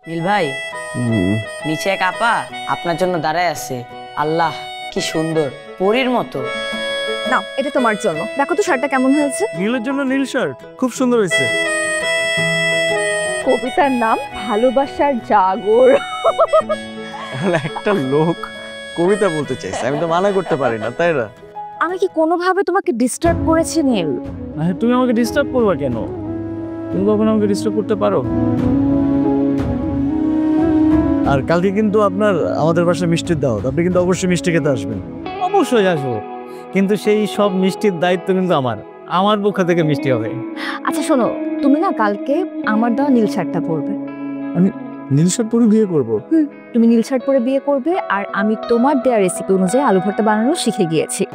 নীল ভাই, নিচে এক আপা আপনার জন্য দাঁড়ায় আছে। আল্লাহ কি সুন্দর, পরীর মতো। নাও, এটা তোমার জন্য। দেখো তো শার্টটা কেমন হয়েছে। নীলের জন্য নীল শার্ট খুব সুন্দর হয়েছে। কবিতার নাম ভালোবাসার জাগর। একটা লোক কবিতা বলতে চাইছে, আমি তো মানা করতে পারি না, তাই না? আমি কি কোনোভাবে তোমাকে ডিস্টার্ব করেছি নীল? তুমি আমাকে ডিস্টার্ব করবা কেন? তুমি কখনো আমাকে ডিস্টার্ব করতে পারো? আর কালকে কিন্তু আপনার আমাদের বাসায় মিষ্টির দাওয়াত, আপনি কিন্তু অবশ্যই মিষ্টি খেতে আসবেন। অবশ্যই আসবো, কিন্তু সেই সব মিষ্টির দায়িত্ব কিন্তু আমার পক্ষ থেকে মিষ্টি হবে। আচ্ছা শোনো, তুমি না কালকে আমার দেওয়া নীল শার্টটা পরবে। আমি নীল শার্ট পরে বিয়ে করবো? তুমি নীল শার্ট পরে বিয়ে করবে, আর আমি তোমার দেওয়া রেসিপি অনুযায়ী আলু ভর্তা বানানো শিখে গিয়েছি।